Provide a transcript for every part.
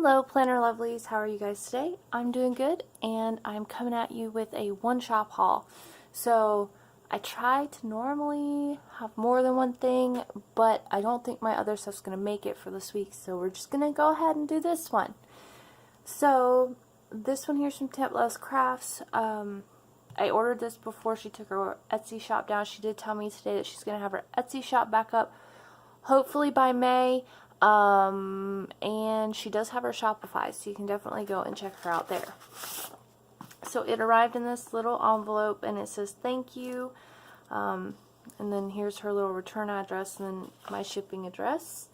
Hello planner lovelies, how are you guys today? I'm doing good and I'm coming at you with a one shop haul. So I try to normally have more than one thing, but I don't think my other stuff's going to make it for this week, so we're just going to go ahead and do this one. So this one here's from Temp Crafts. I ordered this before she took her Etsy shop down. She did tell me today that she's going to have her Etsy shop back up hopefully by May. And she does have her Shopify, so you can definitely go and check her out there. So it arrived in this little envelope and it says thank you, and then here's her little return address and then my shipping address.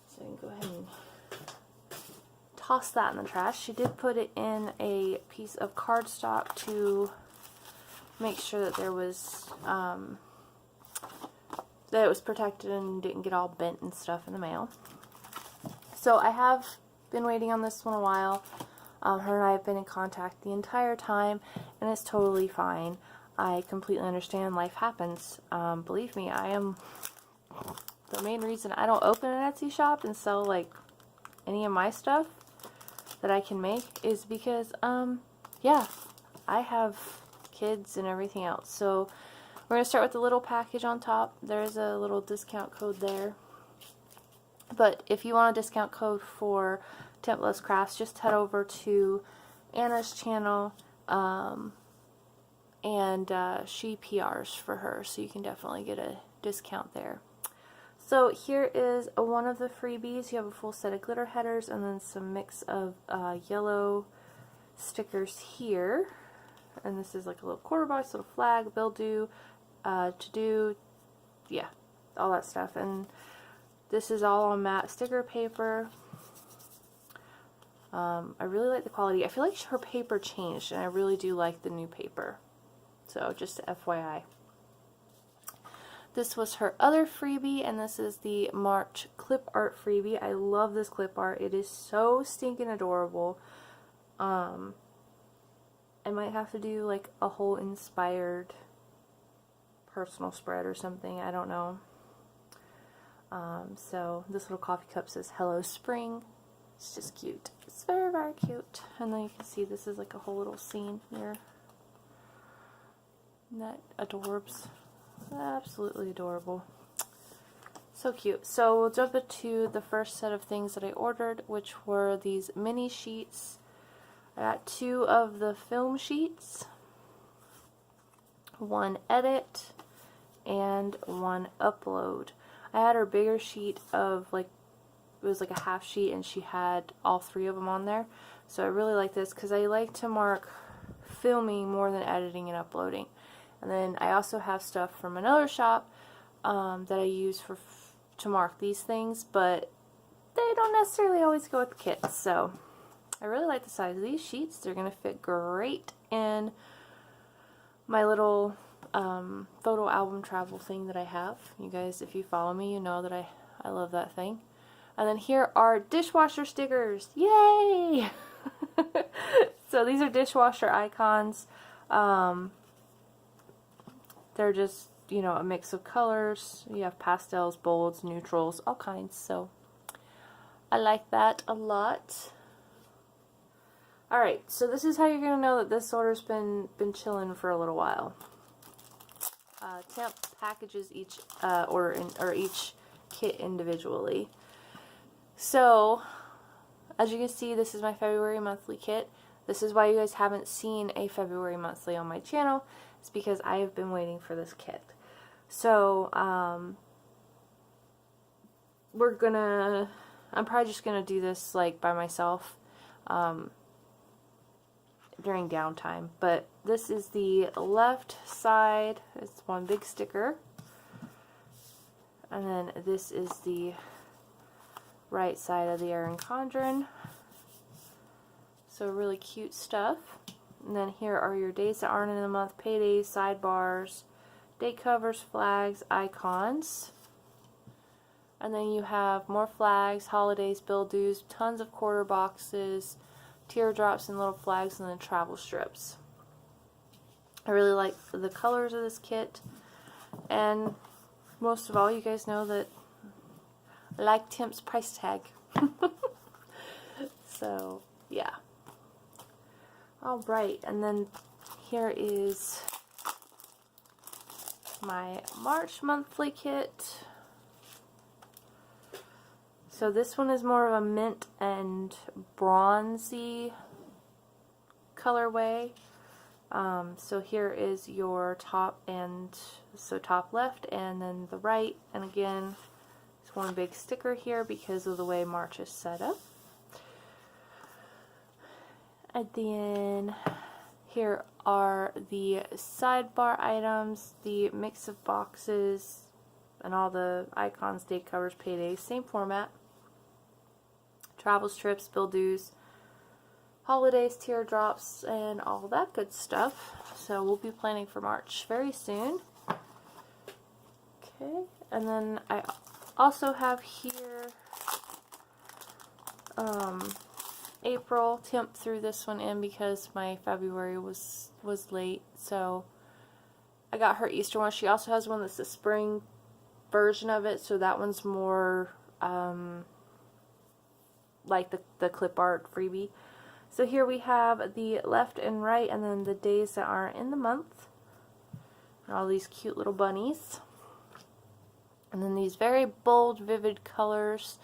So you can go ahead and toss that in the trash. She did put it in a piece of cardstock to make sure that there was that it was protected and didn't get all bent and stuff in the mail. So I have been waiting on this one a while. Her and I have been in contact the entire time, and it's totally fine. I completely understand, life happens. Believe me, I am the main reason I don't open an Etsy shop and sell like any of my stuff that I can make is because yeah, I have kids and everything else. So we're going to start with the little package on top. There's a little discount code there. But if you want a discount code for Temp Crafts, just head over to Anna's channel, and she PRs for her, so you can definitely get a discount there. So here is one of the freebies. You have a full set of glitter headers and then some mix of yellow stickers here. And this is like a little quarter box, little flag, bill due, to do, yeah, all that stuff. And this is all on matte sticker paper. I really like the quality. I feel like her paper changed, and I really do like the new paper. So just FYI. This was her other freebie, and this is the March clip art freebie. I love this clip art. It is so stinking adorable. I might have to do like a whole inspired personal spread or something. I don't know. So this little coffee cup says Hello Spring. It's just cute. It's very, very cute. And then you can see this is like a whole little scene here. Isn't that adorbs? Absolutely adorable. So cute. So we'll jump into the first set of things that I ordered, which were these mini sheets. I got 2 of the film sheets, 1 edit, and 1 upload. I had her bigger sheet of like, it was like a half sheet, and she had all 3 of them on there. So I really like this because I like to mark filming more than editing and uploading. And then I also have stuff from another shop that I use to mark these things, but they don't necessarily always go with the kits. So I really like the size of these sheets. They're going to fit great in my little photo album travel thing that I have. You guys, if you follow me, you know that I love that thing. And then here are dishwasher stickers. Yay! So these are dishwasher icons. They're just, you know, a mix of colors. You have pastels, bolds, neutrals, all kinds. So I like that a lot. Alright, so this is how you're going to know that this order's been chilling for a little while. Temp packages each each kit individually. So, as you can see, this is my February monthly kit. This is why you guys haven't seen a February monthly on my channel. It's because I have been waiting for this kit. So, I'm probably just gonna do this like by myself during downtime. But this is the left side. It's one big sticker, and then this is the right side of the Erin Condren. So really cute stuff. And then here are your days that aren't in the month, paydays, sidebars, date covers, flags, icons. And then you have more flags, holidays, bill dues, tons of quarter boxes, teardrops and little flags, and then travel strips. I really like the colors of this kit. And most of all, you guys know that I like Temp's price tag. So, yeah. Alright, and then here is my March monthly kit. So this one is more of a mint and bronzy colorway. So here is your top, and so top left and then the right, and again it's one big sticker here because of the way March is set up. And then here are the sidebar items, the mix of boxes, and all the icons, date covers, paydays, same format. Travels, trips, bill dues, holidays, teardrops, and all that good stuff. So we'll be planning for March very soon. Okay, and then I also have here April. Temp threw this one in because my February was late, so I got her Easter one. She also has one that's the spring version of it, so that one's more like the clip art freebie. So here we have the left and right, and then the days that aren't in the month, and all these cute little bunnies, and then these very bold, vivid colors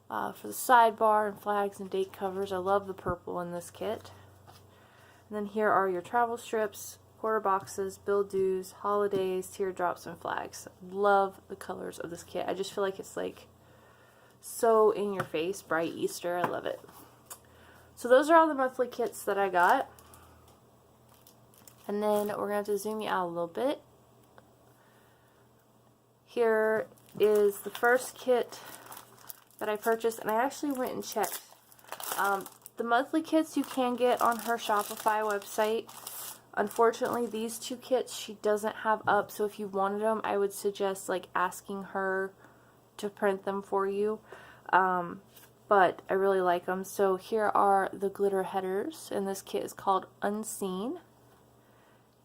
for the sidebar and flags and date covers. I love the purple in this kit. And then here are your travel strips, quarter boxes, bill dues, holidays, teardrops, and flags. Love the colors of this kit. I just feel like it's like so in your face, bright Easter. I love it. So those are all the monthly kits that I got. And then we're going to have to zoom you out a little bit. Here is the first kit that I purchased, and I actually went and checked. The monthly kits you can get on her Shopify website. Unfortunately, these two kits she doesn't have up, so if you wanted them, I would suggest like asking her to print them for you. But I really like them. So here are the glitter headers, and this kit is called Unseen.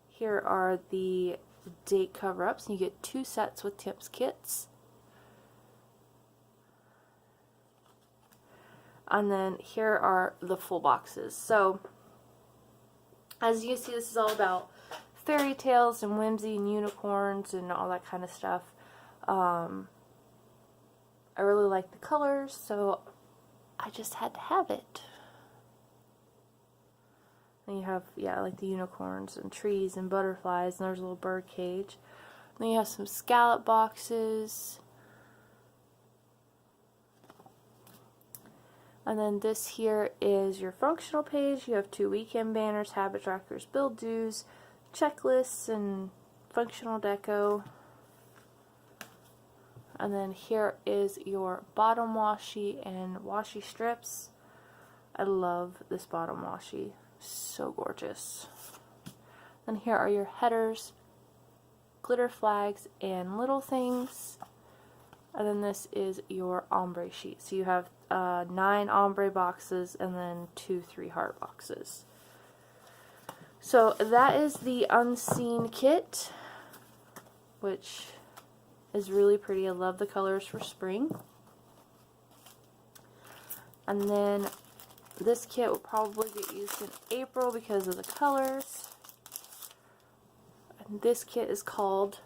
Here are the date cover-ups, and you get 2 sets with Temp's kits. And then here are the full boxes. So as you can see, this is all about fairy tales and whimsy and unicorns and all that kind of stuff. I really like the colors, so I just had to have it. And you have, yeah, like the unicorns and trees and butterflies, and there's a little bird cage. And then you have some scallop boxes. And then this here is your functional page. You have 2 weekend banners, habit trackers, bill dues, checklists, and functional deco. And then here is your bottom washi and washi strips. I love this bottom washi. So gorgeous. Then here are your headers, glitter flags, and little things. And then this is your ombre sheet. So you have 9 ombre boxes and then 2 3-heart boxes. So that is the Unseen kit, which is really pretty. I love the colors for spring. And then this kit will probably get used in April because of the colors. And this kit is called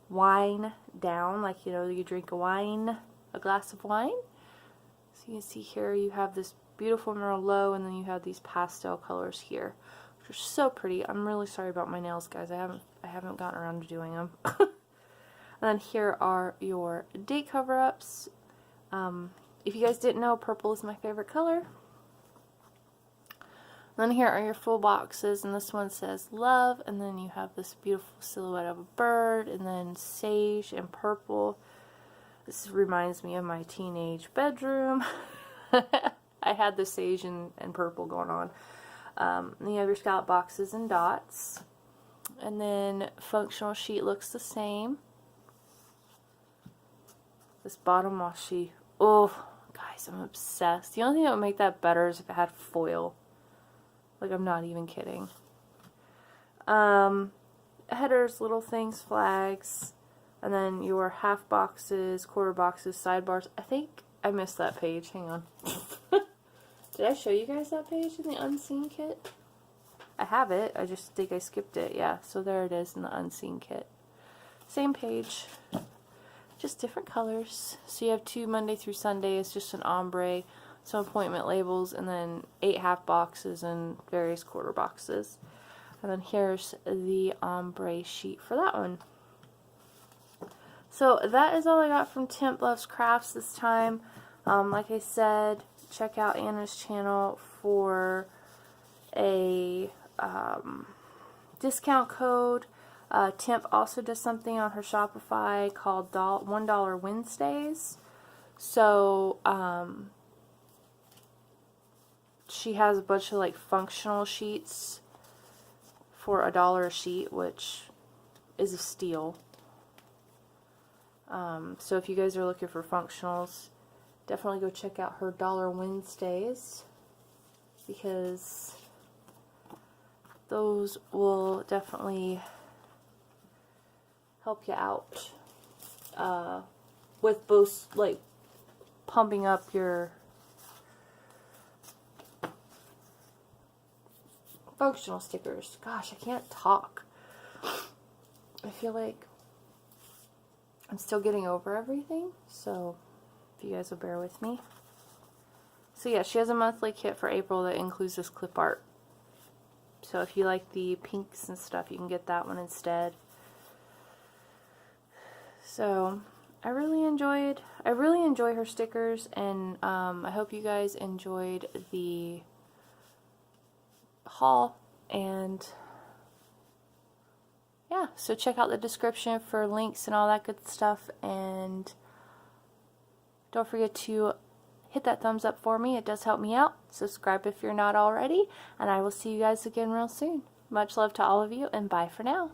Wine Down, like, you know, you drink a glass of wine. So you can see here you have this beautiful Merlot, and then you have these pastel colors here, which are so pretty. I'm really sorry about my nails, guys. I haven't gotten around to doing them. And then here are your date cover-ups. If you guys didn't know, purple is my favorite color. Then here are your full boxes, and this one says love, and then you have this beautiful silhouette of a bird, and then sage and purple. This reminds me of my teenage bedroom. I had the sage and purple going on. And you have your scallop boxes and dots. And then functional sheet looks the same. This bottom washi. Oh, guys, I'm obsessed. The only thing that would make that better is if it had foil. Like, I'm not even kidding. Headers, little things, flags, and then your half boxes, quarter boxes, sidebars. I think I missed that page. Hang on. Did I show you guys that page in the unseen kit? I have it, I just think I skipped it. Yeah, so there it is in the unseen kit. Same page, just different colors. So you have 2 Monday through Sunday. It's just an ombre, some appointment labels, and then 8 half boxes and various quarter boxes. And then here's the ombre sheet for that one. So that is all I got from Temp Loves Crafts this time. Like I said, check out Anna's channel for a discount code. Temp also does something on her Shopify called $1 Wednesdays. So she has a bunch of like functional sheets for $1 a sheet, which is a steal. So if you guys are looking for functionals, definitely go check out her $1 Wednesdays, because those will definitely help you out with both, like, pumping up your functional stickers. Gosh, I can't talk. I feel like I'm still getting over everything, so if you guys will bear with me. So yeah, she has a monthly kit for April that includes this clip art. So if you like the pinks and stuff, you can get that one instead. So I really enjoy her stickers, and I hope you guys enjoyed the haul. And yeah, so check out the description for links and all that good stuff, and don't forget to hit that thumbs up for me. It does help me out. Subscribe if you're not already, and I will see you guys again real soon. Much love to all of you, and bye for now.